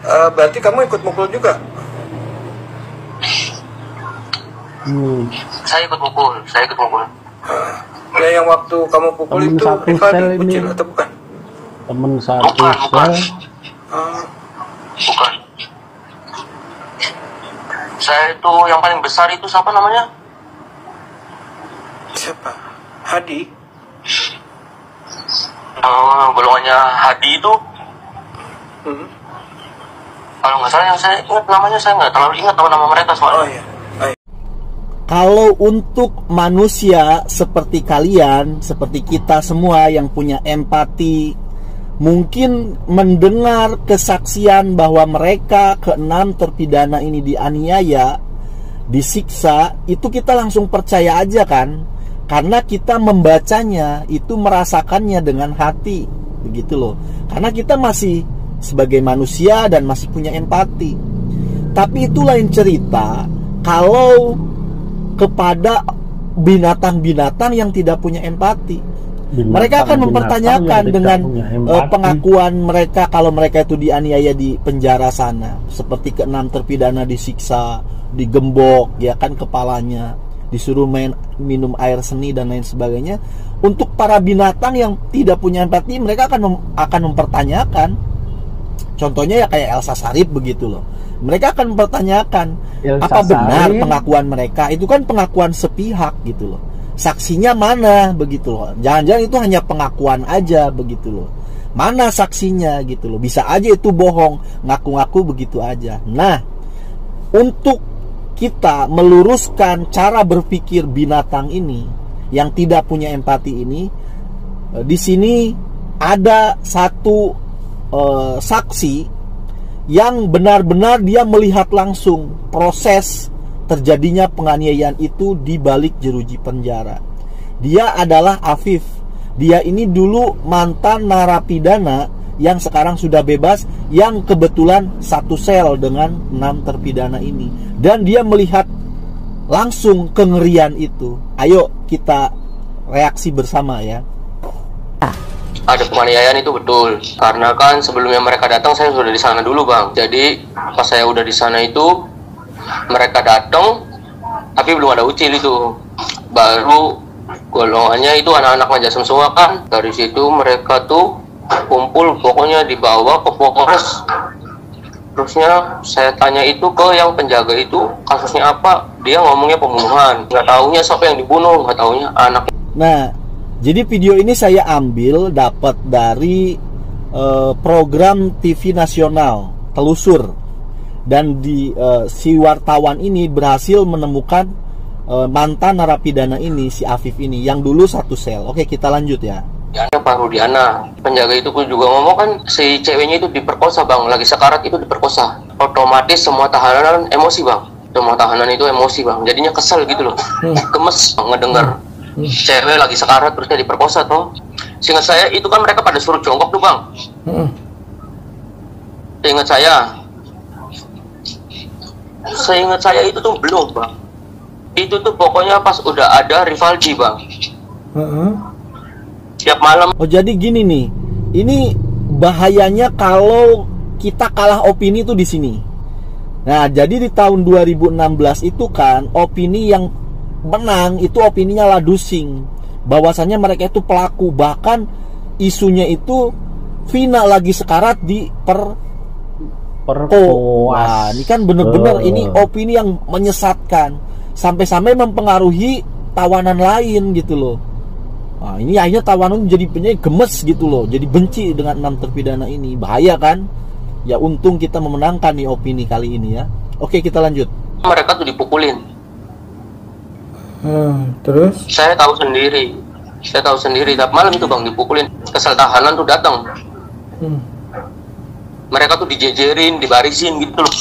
Berarti kamu ikut mukul juga? Saya ikut mukul. Ya, yang waktu kamu pukul Temen itu satu Rivaldi sel ini. Ucil atau bukan? Temen satu Bukan. Bukan. Saya itu yang paling besar itu siapa namanya? Siapa? Hadi? Golongannya Hadi itu. Kalau nggak salah yang saya ingat namanya, saya nggak terlalu ingat nama mereka soalnya. Oh iya. Kalau untuk manusia seperti kalian, seperti kita semua yang punya empati, mungkin mendengar kesaksian bahwa mereka keenam terpidana ini dianiaya, disiksa, itu kita langsung percaya aja kan? Karena kita membacanya, itu merasakannya dengan hati, begitu loh. Karena kita masih sebagai manusia dan masih punya empati. Tapi itu lain cerita kalau kepada binatang-binatang yang tidak punya empati. Mereka akan mempertanyakan dengan pengakuan mereka kalau mereka itu dianiaya di penjara sana, seperti keenam terpidana disiksa, digembok, ya kan, kepalanya, disuruh minum air seni dan lain sebagainya. Untuk para binatang yang tidak punya empati, mereka akan mempertanyakan. Contohnya ya kayak Elsa Sharif begitu loh. Mereka akan mempertanyakan apa benar pengakuan mereka. Itu kan pengakuan sepihak gitu loh. Saksinya mana begitu loh. Jangan-jangan itu hanya pengakuan aja begitu loh. Mana saksinya gitu loh. Bisa aja itu bohong, ngaku-ngaku begitu aja. Nah, untuk kita meluruskan cara berpikir binatang ini yang tidak punya empati ini, di sini ada satu saksi yang benar-benar dia melihat langsung proses terjadinya penganiayaan itu di balik jeruji penjara. Dia adalah Afif. Dia ini dulu mantan narapidana yang sekarang sudah bebas, yang kebetulan satu sel dengan 6 terpidana ini. Dan dia melihat langsung kengerian itu. Ayo kita reaksi bersama ya. Ada penganiayaan itu betul, karena kan sebelumnya mereka datang saya sudah di sana dulu bang. Jadi pas saya udah di sana itu mereka datang, tapi belum ada Ucil itu. Baru golongannya itu anak-anak Majasem semua kan. Dari situ mereka tuh kumpul, pokoknya dibawa ke Polres. Terusnya saya tanya itu ke yang penjaga itu kasusnya apa, dia ngomongnya pembunuhan. Nggak taunya siapa yang dibunuh, nggak taunya anak. Nah, jadi video ini saya ambil dapat dari program TV nasional Telusur, dan si wartawan ini berhasil menemukan mantan narapidana ini, si Afif ini yang dulu satu sel. Oke, kita lanjut ya. Pak Rudiana, penjaga itu juga ngomong kan si ceweknya itu diperkosa bang, lagi sekarat itu diperkosa. Otomatis semua tahanan emosi bang, semua tahanan itu emosi bang, jadinya kesel gitu loh, gemes ngedengar cewek lagi sekarat terus dia diperkosa toh. Seingat saya itu kan mereka pada suruh jongkok tuh bang. Seingat saya itu tuh belum bang. Itu tuh pokoknya pas udah ada Rivaldi bang. Tiap malam. Oh, jadi gini nih. Ini bahayanya kalau kita kalah opini tuh di sini. Nah, jadi di tahun 2016 itu kan opini yang menang itu opininya Ladusing, bahwasannya mereka itu pelaku. Bahkan isunya itu Vina lagi sekarat di Wah, ini kan bener-bener ini opini yang menyesatkan, sampai-sampai mempengaruhi tawanan lain gitu loh. Nah, ini akhirnya tawanan jadi gemes gitu loh, jadi benci dengan 6 terpidana ini. Bahaya kan? Ya untung kita memenangkan nih opini kali ini ya. Oke, kita lanjut. Mereka tuh dipukulin. Terus? Saya tahu sendiri. Tapi malam itu bang dipukulin. Kesel tahanan tuh datang. Mereka tuh dijejerin, dibarisin gitu loh.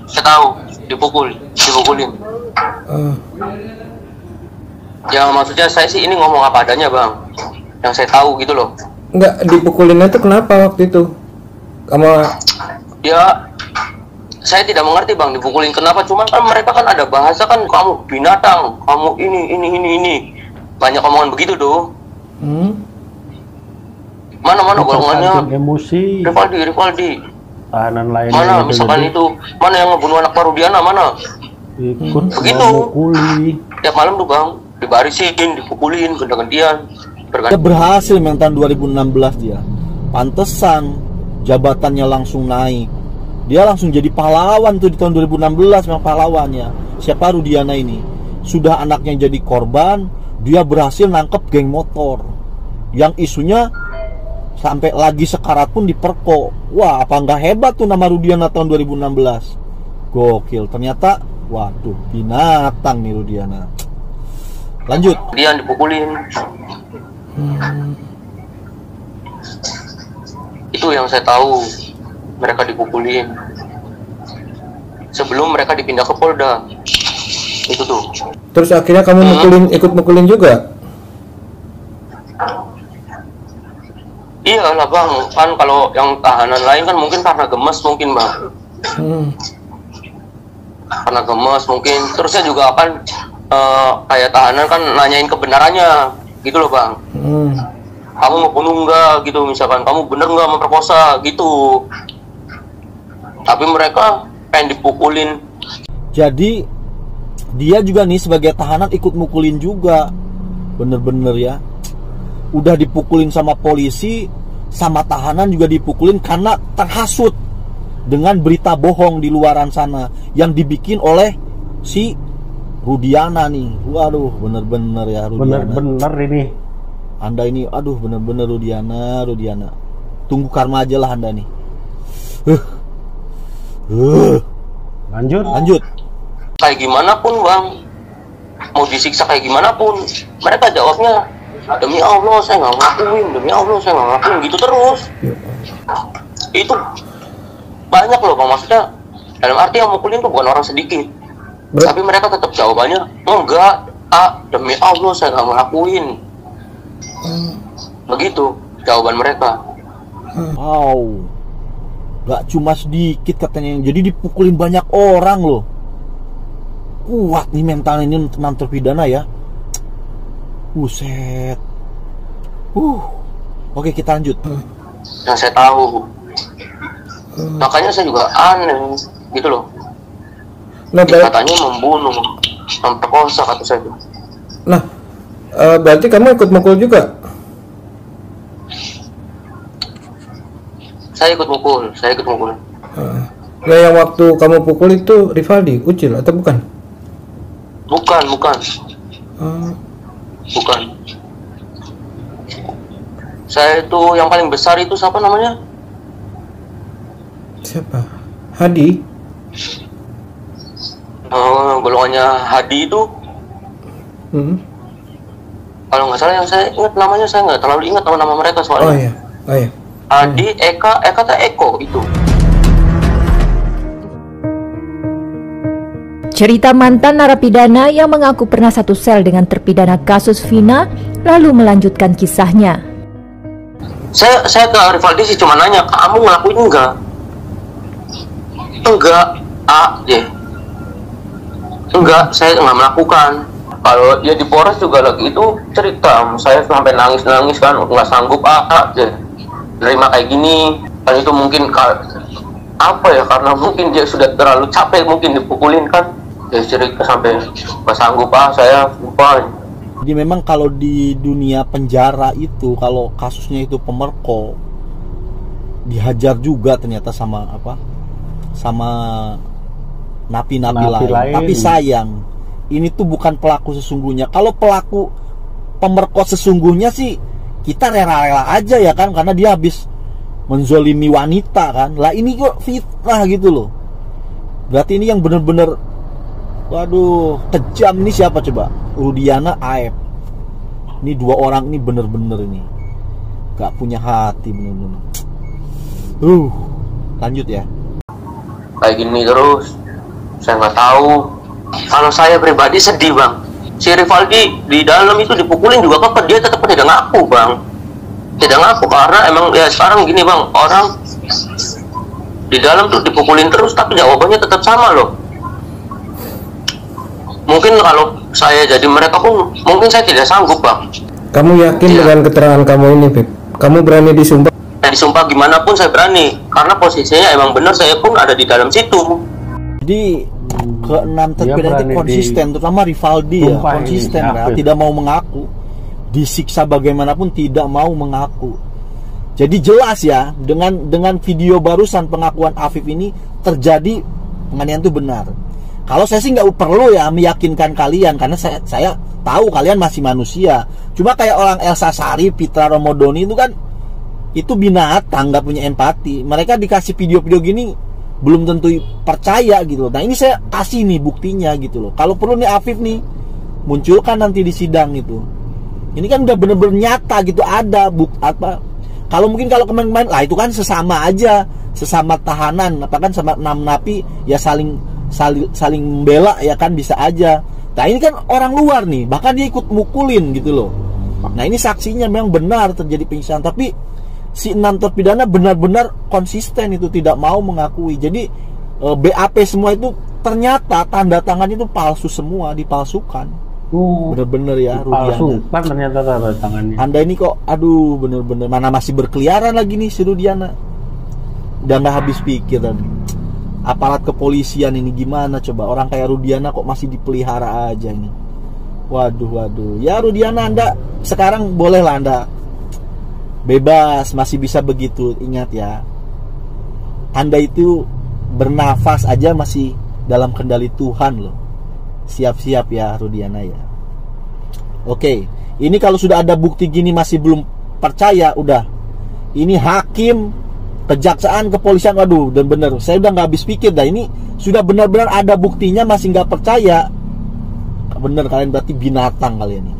Saya tahu, dipukulin. Ya maksudnya saya sih ini ngomong apa adanya bang, yang saya tahu gitu loh. Enggak, dipukulinnya tuh kenapa waktu itu? Ya saya tidak mengerti bang dipukulin kenapa, cuman kan mereka kan ada bahasa kan, kamu binatang, kamu ini banyak omongan begitu tuh. Hmm? Mana golongannya emosi. Rivaldi. tahanan lainnya mana gitu, misalkan gitu. itu mana yang ngebunuh anak Rudiana mana Ikut begitu kuli. tiap malam tuh bang dibarisin dipukulin gantian Dia berhasil men tahun 2016 dia. Pantesan jabatannya langsung naik. Dia langsung jadi pahlawan tuh di tahun 2016 memang pahlawannya. Siapa Rudiana ini? Sudah anaknya jadi korban, dia berhasil nangkep geng motor. Yang isunya sampai lagi sekarat pun diperkok. Wah, apa nggak hebat tuh nama Rudiana tahun 2016? Gokil. Ternyata, waduh, binatang nih Rudiana. Lanjut. dia dipukulin. Itu yang saya tahu, mereka dipukulin sebelum mereka dipindah ke Polda. Itu tuh. Terus akhirnya kamu ikut mukulin juga? Iyalah bang, kan kalau yang tahanan lain kan mungkin karena gemes mungkin bang. Karena gemes mungkin. Terusnya juga kan kayak tahanan kan nanyain kebenarannya gitu loh bang. Kamu mau bunuh nggak gitu misalkan, kamu bener nggak memperkosa gitu. Tapi mereka pengen dipukulin. Jadi dia juga nih sebagai tahanan ikut mukulin juga. Bener-bener ya. Udah dipukulin sama polisi, sama tahanan juga dipukulin karena terhasut dengan berita bohong di luaran sana yang dibikin oleh si Rudiana nih. Waduh, bener-bener ya Rudiana. Bener-bener ini. Anda ini, aduh bener-bener Rudiana. Tunggu karma aja lah Anda nih. Lanjut. Kayak gimana pun bang, mau disiksa kayak gimana pun, mereka jawabnya demi Allah saya nggak ngelakuin, demi Allah saya nggak ngelakuin, gitu terus. Itu banyak loh bang, maksudnya dalam arti yang mukulin tuh bukan orang sedikit. Tapi mereka tetap jawabannya enggak, demi Allah saya nggak ngelakuin. Begitu jawaban mereka. Wow, gak cuma sedikit katanya, jadi dipukulin banyak orang loh. Kuat nih mental ini untuk terpidana ya. Buset. Oke, kita lanjut. Yang saya tahu, makanya saya juga aneh gitu loh. Nah, katanya membunuh, memperkosa kata saya. Nah, berarti kamu ikut mukul juga? Saya ikut mukul. Nah, yang waktu kamu pukul itu Rivaldi, Ucil atau bukan? Bukan. Saya itu yang paling besar itu siapa namanya? Siapa? Hadi? Golongannya Hadi itu. Kalau nggak salah yang saya ingat namanya, saya nggak terlalu ingat nama mereka soalnya. Oh iya. Hadi, Eka tak Eko itu. Cerita mantan narapidana yang mengaku pernah satu sel dengan terpidana kasus Vina lalu melanjutkan kisahnya. Saya ke Rivaldi sih cuma nanya, kamu ngelakuin enggak? Enggak, saya nggak melakukan. Kalau dia di Polres juga lagi itu cerita, saya sampai nangis kan, nggak sanggup terima kayak gini. Kan itu mungkin karena mungkin dia sudah terlalu capek mungkin dipukulin kan. Dia cerita sampai nggak sanggup saya lupa. Jadi memang kalau di dunia penjara itu, kalau kasusnya itu pemerko, dihajar juga ternyata sama napi-napi lain. Tapi sayang, ini tuh bukan pelaku sesungguhnya. Kalau pelaku pemerkosa sesungguhnya sih kita rela-rela aja ya kan, karena dia habis menzolimi wanita kan. Lah ini kok fitnah gitu loh. Berarti ini yang bener-bener, waduh, kejam. Ini siapa coba? Rudiana, Aep. Ini dua orang ini bener-bener ini gak punya hati bener-bener. Lanjut ya. Kayak gini terus, saya nggak tahu. Kalau saya pribadi sedih bang. Si Rivaldi di dalam itu dipukulin juga kok, dia tetap tidak ngaku bang. Tidak ngaku karena emang ya sekarang gini bang, orang di dalam tuh dipukulin terus tapi jawabannya tetap sama loh. Mungkin kalau saya jadi mereka pun mungkin saya tidak sanggup bang. Kamu yakin dengan keterangan kamu ini, Beb? Kamu berani disumpah? Saya saya disumpah gimana pun saya berani, karena posisinya emang bener saya pun ada di dalam situ. Jadi keenam terpidana itu konsisten, terutama Rivaldi ya, konsisten ya, tidak mau mengaku, disiksa bagaimanapun tidak mau mengaku. Jadi jelas ya, dengan video barusan pengakuan Afif ini terjadi penganiayaan itu benar. Kalau saya sih nggak perlu ya meyakinkan kalian, karena saya tahu kalian masih manusia. Cuma kayak orang Elsa Sari, Pitra Romodoni itu kan, itu binatang, nggak punya empati. Mereka dikasih video-video gini belum tentu percaya gitu loh. Nah ini saya kasih nih buktinya gitu loh. Kalau perlu nih Afif nih munculkan nanti di sidang itu. Ini kan udah bener-bener nyata gitu, ada apa? Kalau mungkin kalau kemarin-kemarin lah itu kan sesama aja, sesama tahanan, apa kan sama 6 napi ya saling membela ya kan, bisa aja. Nah ini kan orang luar nih, bahkan dia ikut mukulin gitu loh. Nah ini saksinya memang benar terjadi penyiksaan, tapi si 6 terpidana benar-benar konsisten itu tidak mau mengakui. Jadi BAP semua itu ternyata tanda tangannya itu palsu semua, dipalsukan. Bener-bener ya Rudiana. Palsukan ternyata tanda tangannya. Anda ini kok aduh bener-bener mana masih berkeliaran lagi nih si Rudiana. Udah nggak habis pikir tadi. Aparat kepolisian ini gimana coba, orang kayak Rudiana kok masih dipelihara aja ini. Waduh. Ya Rudiana, Anda sekarang bolehlah Anda bebas, masih bisa begitu. Ingat ya, Anda itu bernafas aja masih dalam kendali Tuhan loh. Siap-siap ya Rudiana ya. Oke, ini kalau sudah ada bukti gini masih belum percaya, udah ini hakim, kejaksaan, kepolisian, waduh, dan bener saya udah nggak habis pikir dah. Ini sudah benar-benar ada buktinya masih nggak percaya, bener kalian berarti binatang kalian ini.